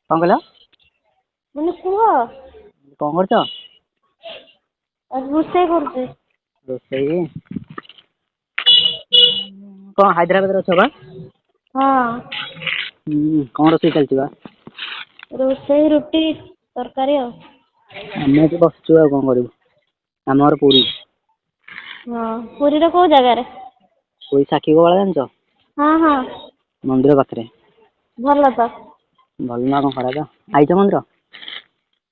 କଣ କହିଲ? ମାନେ କୁହ। କଣ କରୁଛ? ରୋଷେଇ କରୁଛି। ରୋଷେଇ କଣ ହାଇଦ୍ରାବାଦରେ ଅଛ ବା? ହଁ। କଣ ରୋଷେଇ ଚାଲିଛି ବା? ରୋଷେଇ ରୁଟି ତରକାରୀ ଆଉ। ଆମେ ଏଠି ବସିଛୁ ଆଉ କଣ କରିବୁ। ଆମ ଘର ପୁରୀ। ହଁ ପୁରୀର କୋଉ ଜାଗାରେ? ପୁରୀ ସାକ୍ଷୀ ଗୋପାଳ ଜାଣିଛ? ହଁ ହଁ। ମନ୍ଦିର ପାଖରେ। ଭଲ ତ। ଭଲ ନୁହଁ ଆଉ କଣ ଖରାପ? ଆଇଛ ମନ୍ଦିର?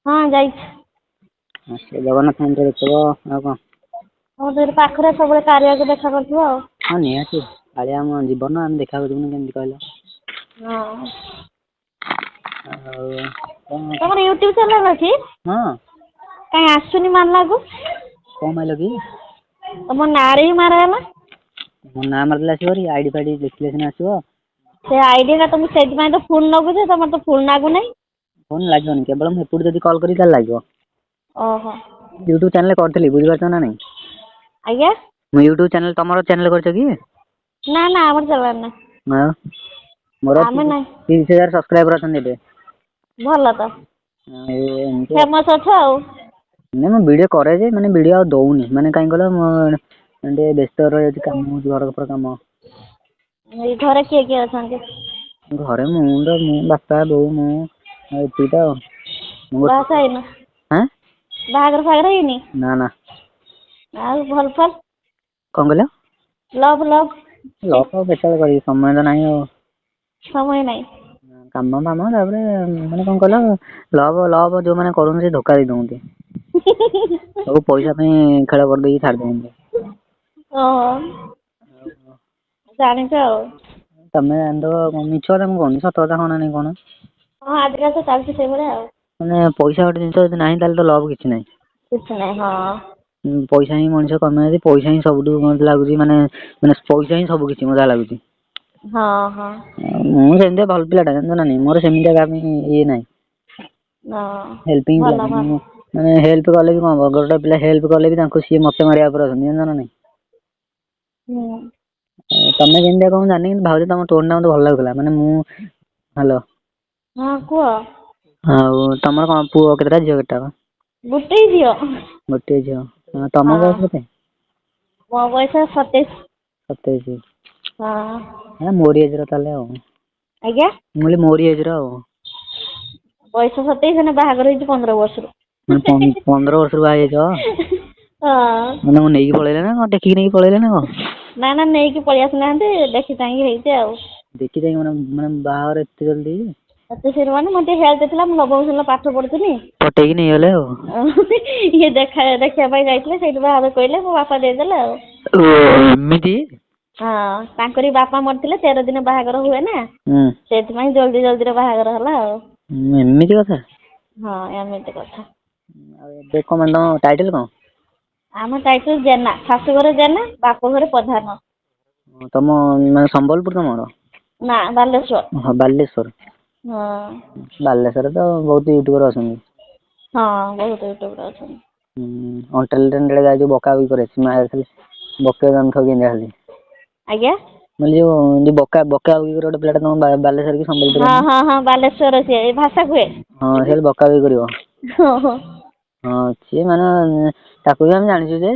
ହଁ ଯାଇଛି। ସେ ଜଗନ୍ନାଥ ମନ୍ଦିର ଦେଖିବ ଆଉ କଣ? ହଁ ସେଇଠି ପାଖରେ ସବୁବେଳେ କାଳିଆକୁ ଦେଖା କରୁଥିବ ଆଉ। ହଁ ନିହାତି କାଳିଆ ଆମ ଜୀବନ ଆମେ ଦେଖା କରିବୁନି କେମିତି କହିଲ? ହଁ। ଆଉ ତମର ୟୁଟ୍ୟୁବ ଚ୍ୟାନେଲ ଅଛି? ହଁ। କାଇଁ ଆସୁନି ମାରିଲାକୁ? କଣ ମାରିଲ କି? ତମ ନାଁରେ ହିଁ ମାରାହେଲା। ମୋ ନାଁ ମାରିଦେଲେ ଆସିବହାରି ଆଇଡି ଫାଇଡି ଲେଖିଲେ ସିନା ଆସିବ। ସେ ଆଇଡିଟା ତମେ ସେଇଥିପାଇଁ ତ ଫୋନ୍ ନଗୁଛ ତମର ତ ଫୋନ୍ ନାଗୁନାହିଁ। ଫୋନ୍ ଲାଗିବନି କେବଳ ମୁଁ ଏପଟୁ ଯଦି କଲ୍ କରିବି ତାହେଲେ ଲାଗିବ। ଓହୋ। ୟୁଟ୍ୟୁବ ଚ୍ୟାନେଲ କରିଥିଲି ବୁଝିପାରୁଛ ନା ନାଇଁ? ଆଜ୍ଞା? ମୁଁ ୟୁଟ୍ୟୁବ ଚ୍ୟାନେଲ ତମର ଚ୍ୟାନେଲ କରିଛ କି? ନା ନା ଆମର ଚଲାର ନାହିଁ। ଆଉ ମୋର ଆମେ ନାହିଁ 30,000 ସବସ୍କ୍ରାଇବର ଅଛନ୍ତି ଏବେ। ଭଲ ତ ଆଉ ଏମିତି ଆଉ। ଫେମସ୍ ଅଛ ଆଉ। ନାଇଁ ମୁଁ ଭିଡିଓ କରେ ଯେ ମାନେ ଭିଡିଓ ଆଉ ଦଉନି ମାନେ କାହିଁ କହିଲ ମୁଁ ଟିକେ ବ୍ୟସ୍ତ ରହିଯାଉଛି କାମ ହଉଛି ଘର କାମ। ଏଇ ଘରେ କିଏ କିଏ ଅଛନ୍ତି? ଘରେ ମୁଁ ବାପା ବୋଉ ମୁଁ ଆଉ ଏତିକି ତ ଆଉ। ବାହାସାହା ହେଇନ? ଆଁ ବାହାଘର ଫାହାଘର ହେଇନି? ନା ନା। ଆଉ ଭଲ ପାଲ? କଣ କହିଲ? ଲଭ୍ ଲଭ୍ ଲଭ୍ ଫଭ୍ କେତେବେଳେ କରିବି ସମୟ ତ ନାହିଁ ଆଉ। ସମୟ ନାହିଁ। କାମ ଦାମ ତାପରେ ମାନେ କଣ କହିଲ ଲଭ୍ ଯୋଉମାନେ କରୁଛନ୍ତି ସେ ଧୋକା ଦେଇ ଦଉଛନ୍ତି। ସବୁ ପଇସା ପାଇଁ ଖେଳ କରିଦେଇକି ଛାଡି ଦଉଛନ୍ତି। ଓହୋ ଜାଣିଛ ଆଉ। ତମେ ଜାଣିଥିବ ମିଛ କଥା ମୁଁ କହୁନି ସତ କଥା ହଁ ନା ନାଇଁ କହୁନ? ହଁ ଆଜିକାଲି ତ ଚାଲିଛି ସେଇଭଳିଆ ଆଉ। ମାନେ ପଇସା ଗୋଟେ ଜିନିଷ ଯଦି ନାହିଁ ତାହେଲେ ତ ଲଭ୍ କିଛି ନାହିଁ। କିଛି ନାହିଁ ହଁ। ପଇସା ହିଁ ମଣିଷ କମେଇଛି ପଇସା ହିଁ ସବୁଠୁ ମତେ ଲାଗୁଛି ମାନେ ପଇସା ହିଁ ସବୁ କିଛି ମତେ ଯାହା ଲାଗୁଛି। ହଁ ହଁ। ମୁଁ ସେମିତିଆ ଭଲ ପିଲାଟା ଜାଣିଛ ନା ନାଇଁ ମୋର ସେମିତିଆ କାହା ପାଇଁ ଇଏ ନାହିଁ। ହଁ ହେଲ୍ପିଙ୍ଗ ଭଲ ପିଲାଟା ଭଲ ମୁଁ ମାନେ ହେଲ୍ପ କଲେ ବି କଣ ହବ ଗୋଟେ ପିଲା ହେଲ୍ପ କଲେ ବି ତାଙ୍କୁ ସିଏ ମତେ ମାରିବା ଉପରେ ଅଛନ୍ତି ଜାଣିଛ ନା ନାଇଁ? ହୁଁ। ତମେ କେମିତିଆ କଣ ମୁଁ ଜାଣିନି କିନ୍ତୁ ଭାଉଜ ତମ ଟୋନ୍ ଟା ମତେ ଭଲ ଲାଗୁଥିଲା ମାନେ ମୁଁ ହ୍ୟାଲୋ। ହଁ କୁହ। ଆଉ ତମର କଣ ପୁଅ କେତେଟା ଝିଅ କେତେଟା ବା? ଗୋଟେ ଝିଅ। ଗୋଟିଏ ଝିଅ ତମ ହଁ ବୟସ କେତେ? ମୋ ବୟସ 27। 27 ହଁ ମୋରି ଏଜର ତାହେଲେ ଆଉ। ଆଜ୍ଞା? ମୁଁ କହିଲି ମୋରି ଏଜର ଆଉ। ବୟସ 27 ହେଲେ ବାହାଘର ହେଇଛି 15 ବର୍ଷରୁ। ମାନେ 15 ବର୍ଷରୁ ବାହା ହେଇଯାଇଛ? ହଁ। ମାନେ କଣ ନେଇକି ପଳେଇଲେ ନା କଣ ଟେକିକି ନେଇକି ପଳେଇଲେ ନା କଣ? ନା ନା ନେଇକି ପଳେଇ ଆସିନାହାନ୍ତି ଦେଖି ଚାହିଁକି ହେଇଛି ଆଉ। ଦେଖି ଚାହିଁକି ମାନେ ବାହାଘର ଏତେ ଜଲଦି? ଏତେ ଶୀଘ୍ର ମାନେ ମୋର ଟିକେ ହେଲ୍ଥ ଥିଲା ମୁଁ ନବମ ଶ୍ରେଣୀରେ ପାଠ ପଢୁଥିଲି। ପଟେଇକି ନେଇଗଲେ ଆଉ। ଇଏ ଦେଖିବା ପାଇଁ ଯାଇଥିଲେ ସେଇଠୁ ବାହାଘର କହିଲେ ମୋ ବାପା ଦେଇଦେଲେ ଆଉ। ଓ ଏମିତି? ହଁ ତାଙ୍କରି ବାପା ମରିଥିଲେ 13 ଦିନ ବାହାଘର ହୁଏ ନା। ହୁଁ। ସେଇଥିପାଇଁ ଜଲ୍ଦି ଜଲ୍ଦିରେ ବାହାଘର ହେଲା ଆଉ। ଏମିତି କଥା? ହଁ ଏମିତି କଥା। ଆଉ ଏବେ କଣ ମାନେ ତମ ଟାଇଟେଲ କଣ? ଆମ ଟାଇଟେଲ ଜେନା ଶାଶୁଘର ଜେନା ବାପ ଘରେ ପ୍ରଧାନ। ତମ ମାନେ ସମ୍ବଲପୁର ତମର? ନା ବାଲେଶ୍ଵର। ହଁ ବାଲେଶ୍ଵର। ହଁ। ବାଲେଶ୍ଵରରେ ତ ବହୁତ ୟୁଟ୍ୟୁବର ଅଛନ୍ତି। ହଁ ବହୁତ ୟୁଟ୍ୟୁବର ଅଛନ୍ତି। ଅଣ୍ଟାଲେ ଯୋଉ ବକା ବକି କରେ ବକେଇ ଜାଣିଥିବ କେମିତିଆ ଖାଲି। ଆଜ୍ଞା? ମୁଁ କହିଲି ଯୋଉ ବକା ବକି ଗୋଟେ ପିଲାଟା ତମ ବାଲେଶ୍ଵର କି ସମ୍ବଲପୁର ହଁ ମ ହଁ ହଁ ବାଲେଶ୍ଵର ସିଏ ଏ ଭାଷା କୁହେ। ହଁ ସେ ଖାଲି ବକା ବକି କରିବ। ହଁ ହଁ। ହଁ ସିଏ ମାନେ ତାକୁ ବି ଆମେ ଜାଣିଛୁ ଯେ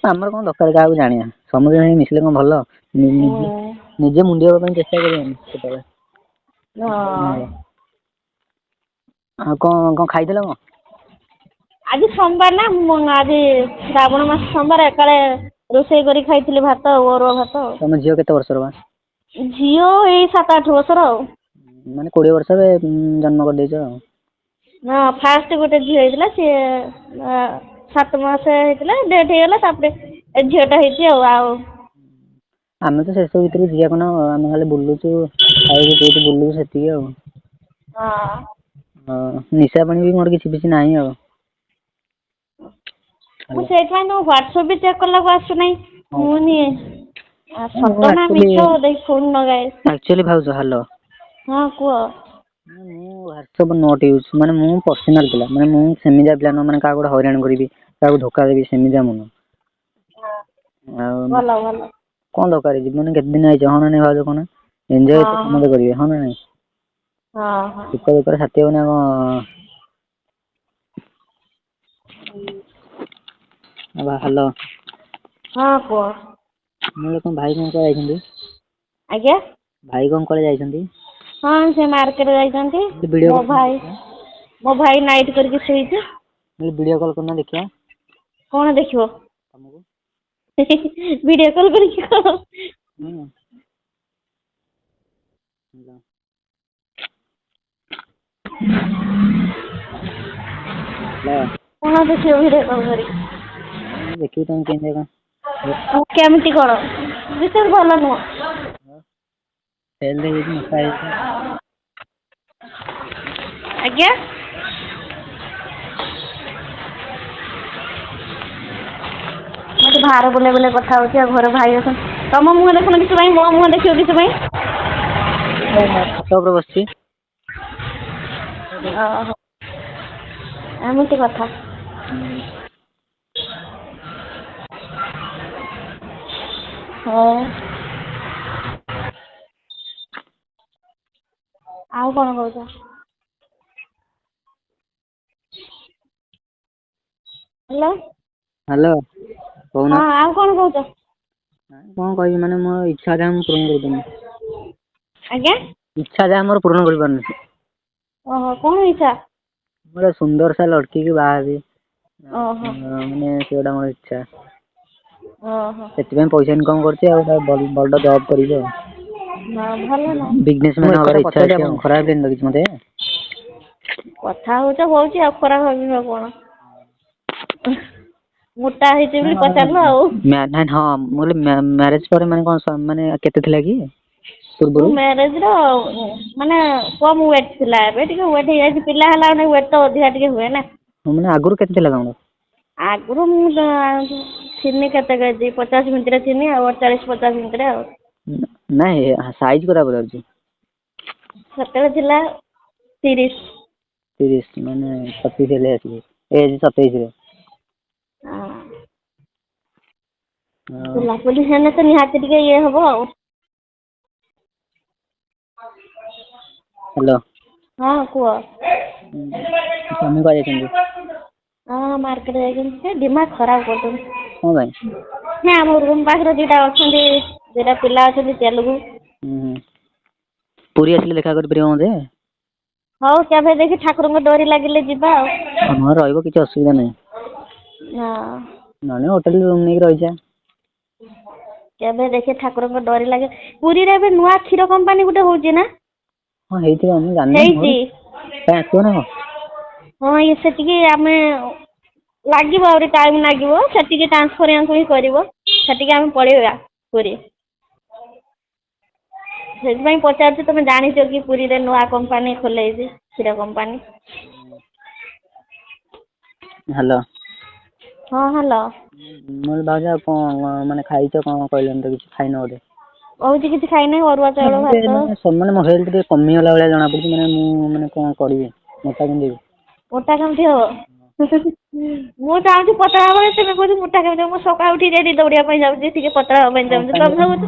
ଆମର କଣ ଦରକାର କାହାକୁ ଜାଣିବା ସମସ୍ତେ ସାଙ୍ଗେ ମିଶିଲେ କଣ ଭଲ? ନିଜେ ମୁଣ୍ଡି ହବା ପାଇଁ ଚେଷ୍ଟା କରିବାନି କେତେବେଳେ। ହଁ। ଆଉ କଣ ଖାଇଥିଲ କଣ? ଆଜି ସୋମବାର ନା ମୁଁ ଆଜି ଶ୍ରାବଣ ମାସ ସୋମବାର ଏକାଳେ ରୋଷେଇ କରି ଖାଇଥିଲି ଭାତ ଅରୁଆ ଭାତ ଆଉ। ତମ ଝିଅ କେତେ ବର୍ଷର ବା? ଝିଅ ଏଇ 7-8 ବର୍ଷର ଆଉ। ମାନେ 20 ବର୍ଷରେ ଜନ୍ମ କରିଦେଇଛ ଆଉ। ହଁ ଫାଷ୍ଟ ଗୋଟେ ଝିଅ ହେଇଥିଲା ସିଏ 7 ମାସ ହେଇଥିଲା ଡେଥ ହେଇଗଲା ତାପରେ ଏ ଝିଅ ଟା ହେଇଛି ଆଉ। ଆମେ ତ ସେସବୁ ଭିତରେ ଜିଆ ଆମେ ଖାଲି ବୁଲୁଛୁ ଖାଉଛୁ ପିଉଛୁ ବୁଲୁଛୁ ସେତିକି ଆଉ। ହଁ। ହଁ ନିଶା ପାଣି ବି ମୋର କିଛି ନାହିଁ ଆଉ। ମୁଁ ହେଲା ସେଇଥିପାଇଁ ତମ ହ୍ୱାଟ୍ସଆପ ବି ଚେକ୍ କଲାକୁ ଆସୁନାହିଁ ହଁ ମୁଁ କହିନି ମୁଁ ସତ ନା ମିଛ ଦେଖି ଫୋନ ଲଗାଏ। ଆକ୍ଚୁଆଲି ଭାଉଜ ହାଲୋ। ହଁ କୁହ। ମୁଁ ହ୍ୱାଟ୍ସଆପ ନଟ୍ ୟୁଜ ମାନେ ମୁଁ ପର୍ସନାଲ ପିଲା ମାନେ ମୁଁ ସେମିତିଆ ପିଲା ନୁହେଁ ମାନେ କାହାକୁ ଗୋଟେ ହଇରାଣ କରିବି। କାହାକୁ ଧୋକା ଦେବି ସେମିତିଆ ମୁଁ ନୁହଁ। ଆଉ ଭଲ ଭଲ। କଣ ଦରକାର ଜୀବନରେ କେତେ ଦିନ ଆଇଛ ହଁ ନା ନାଇଁ ଭାଉଜ କହୁନ ଏଞ୍ଜୟ ତ ହଁ ସମସ୍ତେ କରିବେ ହଁ ନା ନାଇଁ। ହଁ ହଁ ସୁଖ ଦୁଃଖରେ ସାଥି ହବନି ଆଉ କଣ ହ୍ୟାଲୋ। ହଁ କୁହ। ମୁଁ କଣ ଭାଇ କଣ କୁଆଡେ ଯାଇଛନ୍ତି? ଆଜ୍ଞା। ଭାଇ କଣ କୁଆଡେ ଯାଇଛନ୍ତି? ହଁ ସେ ମାର୍କେଟ ଯାଇଛନ୍ତି। ଭିଡିଓ ମୋ କଲ୍ କରୁନ ଭାଇ ଦେଖିବା ମୋ ଭାଇ ନାଇଟ୍ କରିକି ଶୋଇଛି। ଭିଡିଓ କଲ୍ କରୁନ ଦେଖିବା। କଣ ଦେଖିବ? ତମକୁ ଭିଡିଓ କଲ୍ କରିକି କହ। ହୁଁ। ହ୍ୟାଲୋ। କଣ ଦେଖିବ ଭିଡିଓ କଲ୍ କରିକି? ମୁଁ ଦେଖିବି ତମେ କେମିତି କଣ କେମିତି କଣ ବିଶେଷ ଭଲ ନୁହଁ। ହେଲ୍ଥ ହେଇଯାଇଛି ମୋଟା ହେଇଯାଇଛି। ଆଜ୍ଞା। ମୁଁ ବାହାର ବୁଲେଇ ବୁଲେଇ କଥା ହଉଛି ଆଉ ଘରେ ଭାଇ ଅଛନ୍ତି। ତମ ମୁହଁ ଦେଖୁନ କିଛ ପାଇଁ ମୋ ମୁହଁ ଦେଖିବ କିଛ ପାଇଁ? ଛାତ ଉପରେ ବସିଛି। ଓହୋ ଏମିତି କଥା। ହୁଁ। ହଁ। ଆଉ କଣ କହୁଛ? ହ୍ୟାଲୋ। ହ୍ୟାଲୋ କହୁନ। ହଁ ଆଉ କଣ କହୁଛ? କଣ କହିବି ମାନେ ମୋ ଇଚ୍ଛା ଯାହା ମୁଁ ପୂରଣ କରିପାରୁନି। ଆଜ୍ଞା। ଇଚ୍ଛା ଯାହା ମୋର ପୂରଣ କରିପାରୁନି। ଓହୋ କଣ ଇଚ୍ଛା? ଗୋଟେ ସୁନ୍ଦର ସା ଲଡକି ବାହା ହେବି। ଓହୋ ମାନେ ସେଟା ମୋର ଇଚ୍ଛା। ଓହୋ ସେଥିପାଇଁ ପଇସା ଇନକମ କରୁଛି ଆଉ ବଡ ଜବ୍ କରିବି ଆଉ। ଭଲ ନା। ବିଜନେସ ମ୍ୟାନ ହବାର ଇଚ୍ଛା ଅଛି ଆଉ। ଖରାପ ଭାବିଲେ କିଛି ମତେ? କଥା ହଉଛ ହଉଛି ଆଉ ଖରାପ ଭାବିବି ଆଉ କଣ? ମୋଟା ହେଇଛି ବୋଲି ପଚାରିଲ ଆଉ। ହଁ ମୁଁ ମ୍ୟାରେଜ ପରେ ମାନେ କଣ ମାନେ କେତେ ଥିଲା କି? ମୋ ପୂର୍ବରୁ ମ୍ୟାରେଜ ର ମାନେ କମ ୱେଟ ଥିଲା ଏବେ ଟିକେ ୱେଟ ହେଇଯାଇଛି ପିଲା ହେଲା ମାନେ ୱେଟ ତ ଅଧିକା ଟିକେ ହୁଏ ନା। ହଁ ମାନେ ଆଗରୁ କେତେ ଥିଲା ତମର? ଆଗରୁ ମୁଁ ଥିନି କେତେ କେଜି 50 ଭିତରେ ଥିନି ଆଉ 48-50 ଭିତରେ ଆଉ। ନାଇଁ ସାଇଜ କଥା ପଚାରୁଛି। ସେତେବେଳେ ଥିଲା 30। 30 ମାନେ 36 ହେଲେ ଆସିକି ଏଜ୍ 27 ରେ। ହଁ। ଆଉ ପିଲାପିଲି ହେଲେ ତ ନିହାତି ଟିକେ ଇଏ ହବ ଆଉ। ହ୍ୟାଲୋ। ହଁ କୁହ। ସ୍ୱାମୀ କୁଆଡେ ଯାଇଛନ୍ତି? ହଁ ମାର୍କେଟ ଯାଇଛନ୍ତି ସେ ଦିମାଗ ଖରାପ କଣ ପାଇଁ? କରୁଛନ୍ତି। ନା ଆମ ରୁମ୍ ପାଖରେ ଦିଟା ଅଛନ୍ତି ଦିଟା ପିଲା ଅଛନ୍ତି ତେଲୁଗୁ। ହୁଁ ପୁରୀ ଆସିଲେ ଦେଖା କରିପାରିବ ମତେ? ହଉ କେବେ ଦେଖି ଠାକୁରଙ୍କ ଡୋରି ଲାଗିଲେ ଯିବା ଆଉ। ହଁ ରହିବ କିଛି ଅସୁବିଧା ନାହିଁ। ହଁ। ନହେଲେ ହୋଟେଲ ରୁମ ନେଇକି ରହିଯିବା। କେବେ ଦେଖି ଠାକୁରଙ୍କ ଡୋରି ଲାଗେ ପୁରୀରେ ଏବେ ନୂଆ କ୍ଷୀର କମ୍ପାନୀ ଗୋଟେ ହଉଛି ନା? ହଁ ହେଇଥିବ ମୁଁ ଜାଣିନି ହେଇଛି। ମୋର କାଇଁ ଆସିବ ନା କଣ? ହଁ ସେଠିକି ଆମେ ଲାଗିବ ଆହୁରି ଟାଇମ ଲାଗିବ ସେଠିକି ଟ୍ରାନ୍ସଫର ହିଁ କରିବ ସେଠିକି ଆମେ ପଳେଇବା ପୁରୀ। ସେଥିପାଇଁ ପଚାରୁଛି ତମେ ଜାଣିଛ କି ପୁରୀରେ ନୂଆ କମ୍ପାନୀ ଖୋଲେଇଛି କ୍ଷୀର କମ୍ପାନୀ? ହ୍ୟାଲୋ। ହଁ ହ୍ୟାଲୋ। ମୁଁ ଭାଉଜ ଆଉ କଣ ମାନେ ଖାଇଛ କଣ କହିଲନି ତ କିଛି ଖାଇନ ବୋଧେ? କହୁଛି କିଛି ଖାଇନାଇ ଅରୁଆ ଚାଉଳ ଭାତ। ମାନେ ମୋ ହେଲ୍ଥ ଟିକେ କମିଗଲା ଭଳିଆ ଜଣା ପଡୁଛି ମାନେ ମୁଁ ମାନେ କଣ କରିବି ମୋଟା କେମିତି ହେବି? ମୋଟା କେମିତି ହବ? ମୁଁ ଚାହୁଁଛି ପତଳା ହବାକୁ ତମେ କହୁଛ ମୋଟା କେମିତି ହବ ମୁଁ ସକାଳୁ ଉଠି ରେଡି ଦୌଡିବା ପାଇଁ ଯାଉଛି ଟିକେ ପତଳା ହବା ପାଇଁ ଚାହୁଁଛି ତମେ ଭାବୁଛ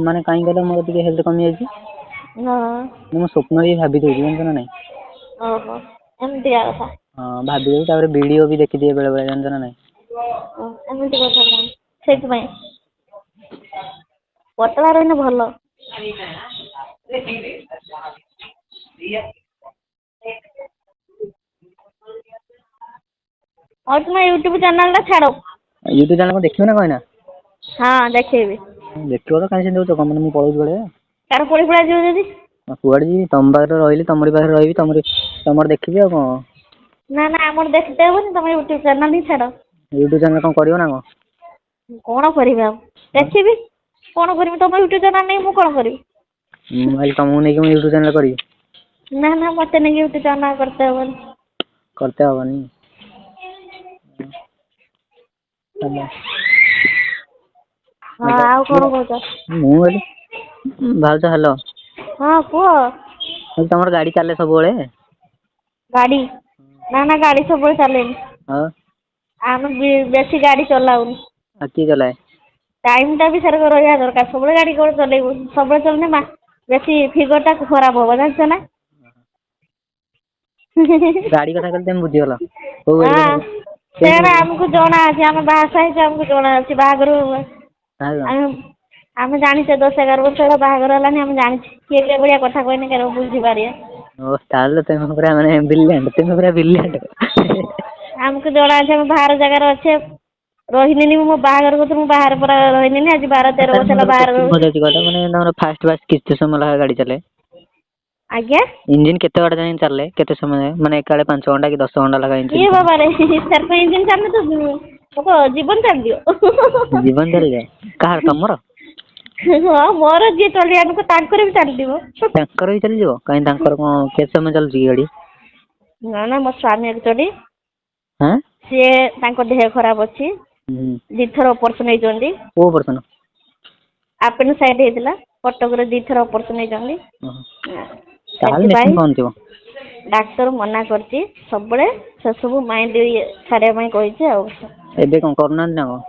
ମାନେ କାହିଁ କହିଲ ମୋର ଟିକେ ହେଲ୍ଥ କମି ଯାଇଛି। ହଁ। ମୁଁ ସ୍ୱପ୍ନରେ ବି ଭାବି ଦଉଛି ଜାଣିଛ ନା ନାଇଁ? ଓହୋ ଏମିତିଆ କଥା। ହଁ ଭାବିଦଉଛି ତାପରେ ଭିଡିଓ ବି ଦେଖିଦିଏ ବେଳେ ବେଳେ ଜାଣିଛ ନା ନାଇଁ? ଏମିତି କଥା ତାହେଲେ ସେଇଥିପାଇଁ। ପତଳା ରହିଲେ ଭଲ। ହଉ ତୁମ ୟୁଟ୍ୟୁବ ଚ୍ୟାନେଲ ଟା ଛାଡ। ୟୁଟ୍ୟୁବ ଚ୍ୟାନେଲ କଣ ଦେଖିବ ନା କଣ ଏଇନା? ହଁ ଦେଖେଇବି। ଦେଖିବ ତ କାଇଁ ସେମିତି ହଉଛ କଣ ମାନେ ମୁଁ ପଳଉଛି କୁଆଡେ? ତାର ପୋଡି ପୋଡା ଯିବ ଯଦି? କୁଆଡେ ଯିବି ତମ ପାଖରେ ରହିଲି ତମରି ପାଖରେ ରହିବି ତମର ଦେଖିବି ଆଉ କଣ? ନା ନା ଆମର ଦେଖିତେ ହବନି ତମେ ୟୁଟ୍ୟୁବ ଚ୍ୟାନେଲ ହିଁ ଛାଡ। ୟୁଟ୍ୟୁବ ଚ୍ୟାନେଲ କଣ କରିବ ନା କଣ? କଣ କରିବି ଆଉ ଦେଖିବି କଣ କରିବି ତମ ୟୁଟ୍ୟୁବ ଚ୍ୟାନେଲ ନେଇ ମୁଁ କଣ କରିବି? ମୁଁ ଭାବିଲି ତମକୁ ନେଇକି ମୁଁ ୟୁଟ୍ୟୁବ ଚ୍ୟାନେଲ କରିବି। ନା ନା ମତେ ନେଇକି ୟୁଟ୍ୟୁବ ଚ୍ୟାନେଲ କରତେ ହବନି। କରତେ ହବନି? ହାଲୋ। ହଁ ଆଉ କଣ କହୁଛ? ମୁଁ କହିଲି ଭାଉଜ ହାଲୋ। ହଁ କୁହ। ମୁଁ କହିଲି ତମର ଗାଡି ଚାଲେ ସବୁବେଳେ? ଗାଡି ନା ନା ଗାଡି ସବୁବେଳେ ଚାଲେନି। ଆଉ ଆମେ ବେଶୀ ଗାଡି ଚଲାଉନି। ଆଉ କିଏ ଚଲାଏ? ଟାଇମ ଟା ବି ସେରକ ରହିବା ଦରକାର ସବୁବେଳେ ଗାଡି କଣ ଚଲେଇବୁ ସବୁବେଳେ ଚଲେଇଲେ ବେଶୀ ଫିଗର ଟା ଖରାପ ହବ ଜାଣିଛ ନା? ଗାଡି କଥା କହିଲେ ତମେ ବୁଝିଗଲ କୋଉ ଗାଡି କଥା ସେଗୁଡ଼ା ଆମକୁ ଜଣା ଅଛି ଆମେ ବାହାସାହା ହେଇଛୁ ଆମକୁ ଜଣା ଅଛି ବାହାଘର ଆମେ ଜାଣିଛେ 10-11 ବର୍ଷ ହେଲା ବାହାଘର ହେଲାନି ଆମେ ଜାଣିଛେ କିଏ କିଏ ଭଳିଆ କଥା କହିନି କେବେ ବୁଝିପାରିବା ଓ ତାହେଲେ ତମେ ପୁରା ମାନେ ବ୍ରିଲିଆଣ୍ଟ ତମେ ପୁରା ବ୍ରିଲିଆଣ୍ଟ ଆମକୁ ଜଣା ଅଛି ଆମେ ବାହାର ଜାଗାରେ ଅଛେ ରହିନିନି ମୋ ବାହାଘର ମୁଁ ବାହାରେ ପୁରା ରହିନିନି ଆଜି 12-13 ବର୍ଷ ହେଲା ବାହାରେ ରହୁଛି। ମାନେ ତମର ଫାଷ୍ଟ କେତେ ସମୟ ଲେଖା ଗାଡି ଚାଲେ ଆଜ୍ଞା ଇଞ୍ଜିନ କେତେ ବାଟ ଯାଏ ଚାଲେ କେତେ ସମୟ ମାନେ ଏକାଳେ 5 ଘଣ୍ଟା କି 10 ଘଣ୍ଟା ଲେଖା ଇଞ୍ଜିନ ଇଏ ବାବାରେ ସେରକ ଇଞ୍ଜିନ ଚାଲିଲେ ତ ଜୀବନ ଚାଲିଯିବ ଜୀବନ ଚାଲିଯାଏ କାହାର ତମର ହଁ ମୋର ଯିଏ ଚଲେଇବାକୁ ତାଙ୍କର ବି ଚାଲିଯିବ ତାଙ୍କର ବି ଚାଲିଯିବ କାହିଁକି ତାଙ୍କର କଣ କେତେ ସମୟ ଚାଲୁଛି କି ଗାଡି ନା ନା ମୋ ସ୍ୱାମୀ ଆକ୍ଚୁଆଲି ହଁ ସିଏ ତାଙ୍କ ଦେହ ଖରାପ ଅଛି 2 ଥର ଅପରେସନ ହେଇଛନ୍ତି କୋଉ ଅପରେସନ ଆପେଣ୍ଡିସାଇଟି ହେଇଥିଲା କଟକରେ 2 ଥର ଅପରେସନ ହେଇଛନ୍ତି ତାହେଲେ ସେଥିପାଇଁ ମେସିନ୍ କଣ ଥିବ ଡାକ୍ତର ମନା କରିଛି ସବୁବେଳେ ସେସବୁ ମାଇଣ୍ଡ ଛାଡିବା ପାଇଁ କହିଛି ଆଉ ଏବେ କଣ କରୁନାହାନ୍ତି ନା କଣ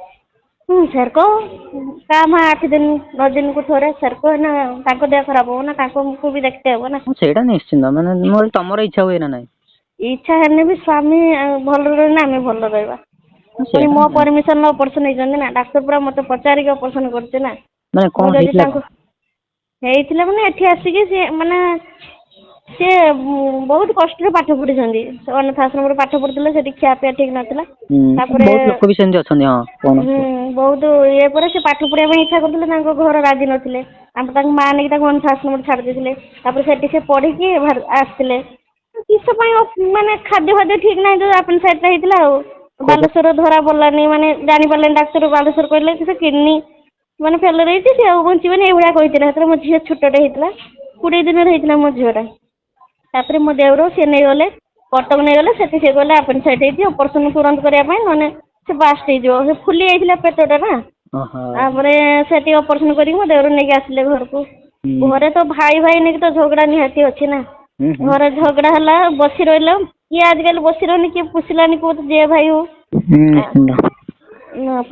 ସେରକ କାଁ ଭାଁ 8 ଦିନ 9 ଦିନକୁ ଥରେ ସେରକ ନା ତାଙ୍କ ଦେହ ଖରାପ ହବ ନା ତାଙ୍କୁ ବି ଦେଖତେ ହବ ନା ସେଇଟା ନିଶ୍ଚିନ୍ତ ମାନେ ମୋର ତମର ଇଚ୍ଛା ହୁଏ ନା ନାଇଁ ଇଚ୍ଛା ହେଲେ ବି ସ୍ୱାମୀ ଭଲ ରହିଲେ ଆମେ ଭଲ ରହିବା ପୁଣି ସେଇଟା ମୋ ପରମିଶନ ଅପରେସନ ହେଇଛନ୍ତି ନା ଡାକ୍ତର ପୁରା ମତେ ପଚାରିକି ଅପରେସନ କରୁଛି ନା ମାନେ କଣ ମୁଁ ଯଦି ହେଇଥିଲା ତାଙ୍କୁ ହେଇଥିଲା ମାନେ ଏଠି ଆସିକି ସେ ମାନେ ସେ ବହୁତ କଷ୍ଟରେ ପାଠ ପଢିଛନ୍ତି ଅନାଥ ଆଶ୍ରମରେ ପାଠ ପଢୁଥିଲେ ସେଠି ଖିଆପିଆ ଠିକ ନଥିଲା ତାପରେ ବହୁତ ଲୋକ ବି ସେମିତି ଅଛନ୍ତି ହଁ କହୁନ ବହୁତ ଇଏ ପରେ ସେ ପାଠ ପଢିବା ପାଇଁ ଇଚ୍ଛା କରୁଥିଲେ ତାଙ୍କ ଘର ରାଜି ନଥିଲେ ତାଙ୍କ ମା ନେଇକି ତାଙ୍କୁ ଅନାଥ ଆଶ୍ରମରେ ଛାଡ଼ି ଦେଇଥିଲେ ତାପରେ ସେଠି ସେ ପଢିକି ଆସିଥିଲେ କିସ ପାଇଁ ମାନେ ଖାଦ୍ୟ ଫାଦ୍ୟ ଠିକ ନାହିଁ ଯୋଉ ଆପେଣ୍ଡିସାଇଟି ହେଇଥିଲା ଆଉ ବାଲେଶ୍ୱର ଧରା ପଡିଲାନି ମାନେ ଜାଣି ପାରିଲେନି ଡାକ୍ତର ବାଲେଶ୍ୱର କହିଲେ କି ସେ କିଡନୀ ମାନେ ଫେଲର ହେଇଛି ସେ ଆଉ ବଞ୍ଚିବେନି ଏଇଭଳିଆ କହିଥିଲେ ସେତେବେଳେ ମୋ ଝିଅ ଛୋଟଟେ ହେଇଥିଲା 20 ଦିନରେ ହେଇଥିଲା ମୋ ଝିଅଟା ତାପରେ ମୋ ଦେଉର ସିଏ ନେଇଗଲେ କଟକ ନେଇଗଲେ ସେଠି ସେ କହିଲେ ଆପେଣ୍ଡିସାଇଟି ହେଇଛି ଅପରେସନ ତୁରନ୍ତ କରିବା ପାଇଁ ନହେଲେ ସେ ବାଷ୍ଟ ହେଇଯିବ ସେ ଫୁଲି ଯାଇଥିଲା ପେଟଟା ନା ତାପରେ ସେଠି ଅପରେସନ କରିକି ମୋ ଦେଉର ନେଇକି ଆସିଲେ ଘରକୁ ଘରେ ତ ଭାଇ ନେଇକି ତ ଝଗଡା ନିହାତି ଅଛି ନା ଘରେ ଝଗଡା ହେଲା ବସି ରହିଲ କିଏ ଆଜିକାଲି ବସି ରହୁନି କିଏ ପୁଷିଲାନି କୁହ ଯିଏ ଭାଇ ହଉ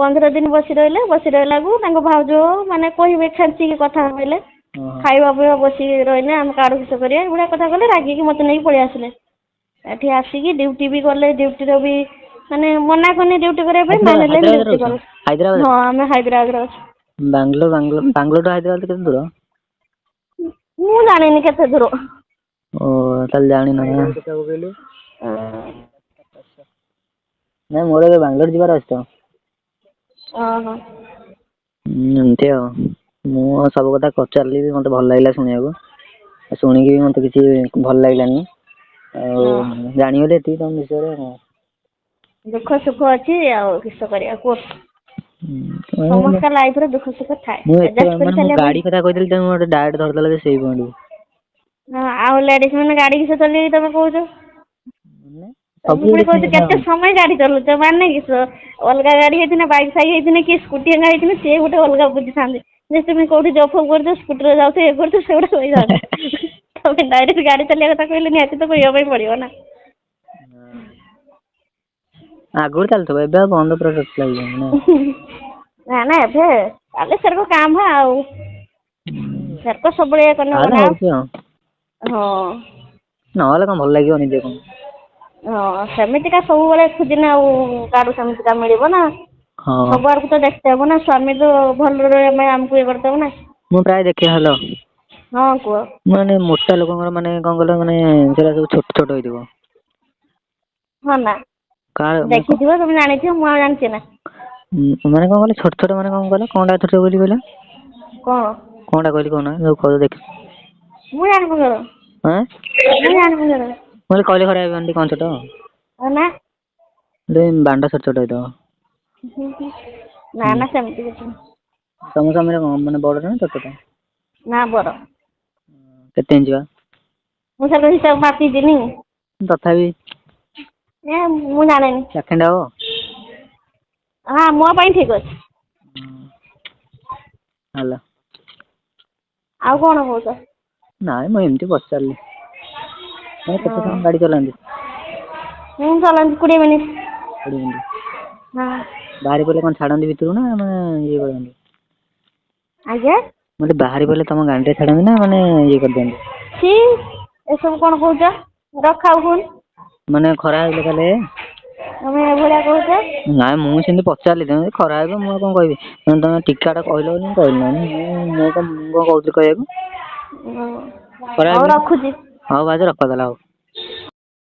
15 ଦିନ ବସି ରହିଲାକୁ ତାଙ୍କ ଭାଉଜ ମାନେ କହିବେ ଖେଞ୍ଚିକି କଥା କହିଲେ ଖାଇବା ପିଇବା ବସିକି ରହିଲେ ଆମେ କାଢୁ କିସ କରିବା ଏଗୁଡା କଥା କଲେ ରାଗିକି ମତେ ନେଇକି ପଳେଇ ଆସିଲେ ଏଠି ଆସିକି ଡ୍ୟୁଟି ବି ଗଲେ ଡ୍ୟୁଟିର ବି ମାନେ ମନା କଲେ ଡ୍ୟୁଟି କରିବା ପାଇଁ ମାନେଲେ ଡ୍ୟୁଟି କଲେ ହଁ ଆମେ ହାଇଦ୍ରାବାଦରେ ଅଛୁ ବାଙ୍ଗାଲୋର ରୁ ହାଇଦ୍ରାବାଦ କେତେ ଦୂର ମୁଁ ଜାଣିନି କେତେ ଦୂର ଓ ତାହେଲେ ଜାଣିନ ନାଇଁ ମୋର ଏବେ ବାଙ୍ଗାଲୋର ଯିବାର ଅଛି ତ ଏମିତି ଆଉ ମୁଁ ସବୁ କଥା ପଚାରିଲି ମତେ ଭଲ ଲାଗିଲା ଶୁଣିବାକୁ ଶୁଣିକି ବି ମତେ କିଛି ଭଲ ଲାଗିଲାନି ଆଉ ଜାଣିଗଲି ଏତିକି ତମ ବିଷୟରେ ଦୁଃଖ ସୁଖ ଅଛି ଆଉ କିସ କରିବା କୁହ ସମସ୍ତ ଲାଇଫରେ ଦୁଃଖ ସୁଖ ଥାଏ ଆଡଜଷ୍ଟ କରି ଚାଲିବା ପାଇଁ ଗାଡି କଥା କହିଥିଲି ତମେ ଗୋଟେ ଡାଇରେକ୍ଟ ଧରିଦେଲ ଯେ ସେଇ ପଏଣ୍ଟକୁ ଆଉ ଲେଡିଜ ମାନେ ଗାଡି କିସ ଚଲେଇକି ତମେ କହୁଛ ତମେ ସବୁ ପୁଣି କହୁଛ କଥା କେତେ ସମୟ ଗାଡି ଚଲଉଛ ମାନେ କିସ ଅଲଗା ଗାଡି ହେଇଥିନେ ବାଇକ ଫାଇକ ହେଇଥିନେ କି ସ୍କୁଟି ହେଇଥିନେ ସିଏ ଗୋଟେ ଅଲଗା ବୁଝିଥାନ୍ତି ଯେ ତୁମେ କୋଉଠି ଜବ ଫବ କରୁଛ ସ୍କୁଟିରେ ଯାଉଛ ଇଏ କରୁଛ ସେଗୁଡା କହିଥାନ୍ତି ତମେ ଡାଇରେକ୍ଟ ଗାଡି ଚଲେଇବା କଥା କହିଲେ ନିହାତି ତ କହିବା ପାଇଁ ପଡିବ ନା ଆଗରୁ ଚାଲୁଥିବ ଏବେ ଆଉ ବନ୍ଦ ପୁରା ଟୋଟାଲ ନା ଏବେ ତାହେଲେ ସେରକ କାଁ ଭାଁ ଆଉ ସେରକ ସବୁବେଳେ ଇଏ କରିନେ ହବ ନା ହଉଛି ଆଉ ହଁ ନହେଲେ କଣ ଭଲ ଲାଗିବ ନିଜେ କଣ ହଁ ସେମିତିକା ସବୁବେଳେ ଖୁଜିନେ ଆଉ କାହାକୁ ସେମିତିକା ମିଳିବ ନା ହଁ ସବୁ ଆଡକୁ ତ ଦେଖତେ ହବ ନା ସ୍ୱାମୀ ତ ଭଲରେ ରହିବା ପାଇଁ ଆମକୁ ଇଏ କରିଦବ ନା ମୁଁ ପ୍ରାୟ ଦେଖେ ହାଲୋ ହଁ କୁହ ମାନେ ମୋଟା ଲୋକଙ୍କର ମାନେ କଣ କହିଲ ମାନେ ସେଟା ସବୁ ଛୋଟ ଛୋଟ ହେଇଥିବ ହଁ ନା ଦେଖିଥିବ ତମେ ଜାଣିଥିବ ମୁଁ ଆଉ ଜାଣିଛି ନା ମାନେ କଣ କହିଲ ଛୋଟ ଛୋଟ ମାନେ କଣ କହିଲ କଣଟା ଛୋଟ ବୋଲି କହିଲ କଣ କଣଟା କହିଲି କହୁନା ଯୋଉ କହୁଛ ଦେଖ ମୁଁ ଜାଣିନି କେବେ ମୁଁ ଜାଣିନି କେବେ ମୁଁ କହିଲି ଖରାପ ଭାବିବନି କଣ ଛୋଟ ନା ବାଣ୍ଡ ଛୋଟ ଛୋଟ ହେଇଥିବ ନା ନା ସେମିତି କିଛି ନାହିଁ ତମ ସ୍ୱାମୀର କଣ ମାନେ ବଡଟା ନା ଛୋଟଟା ନା ବଡ କେତେ ଇଞ୍ଚି ବା ମୁଁ ସେଇ ହିସାବ ମାପିଥିନି ତଥାପି ମୁଁ ଜାଣିନି ଚାଖେଣ୍ଡେ ହବ ହଁ ମୋ ପାଇଁ ଠିକ ଅଛି ହାଲୋ ଆଉ କଣ କହୁଛ ନାଇଁ ମୁଁ ଏମିତି ପଚାରିଲି ମାନେ କେତେ ସମୟ ଗାଡି ଚଲାନ୍ତି ମୁଁ ଚଲାନ୍ତି 20 ମିନିଟ୍ 20 ମିନିଟ୍ ହଁ ବାହାରି ପଡ଼ିଲେ କଣ ଛାଡନ୍ତି ଭିତରକୁ ନା ମାନେ ଇଏ କରନ୍ତି ଆଜ୍ଞା ମୁଁ କହିଲି ବାହାରି ପଡ଼ିଲେ ତମ ଗାଣ୍ଡିରେ ଛାଡନ୍ତି ନା ମାନେ ଇଏ କରିଦିଅନ୍ତି ଛି ଏସବୁ କଣ କହୁଛ ରଖ ଆଉ ଫୋନ୍ ମାନେ ଖରା ହେଇଥିଲେ ତାହେଲେ ତମେ ଏଭଳିଆ କହୁଛ। ନାଇଁ ମୁଁ ସେମିତି ପଚାରିଲି ତମେ ଖରା ହେବ ମୁଁ କଣ କହିବି ତମେ ଟିକାଟା କହିଲ ବୋଲି ମୁଁ କହିଲି ମୁଁ କଣ କହୁଥିଲି କହିବାକୁ ଖରା ହଉ ହେଇଥିଲା ରଖୁଛି। ହଉ ଭାଉଜ ରଖ ତାହେଲେ ହଉ।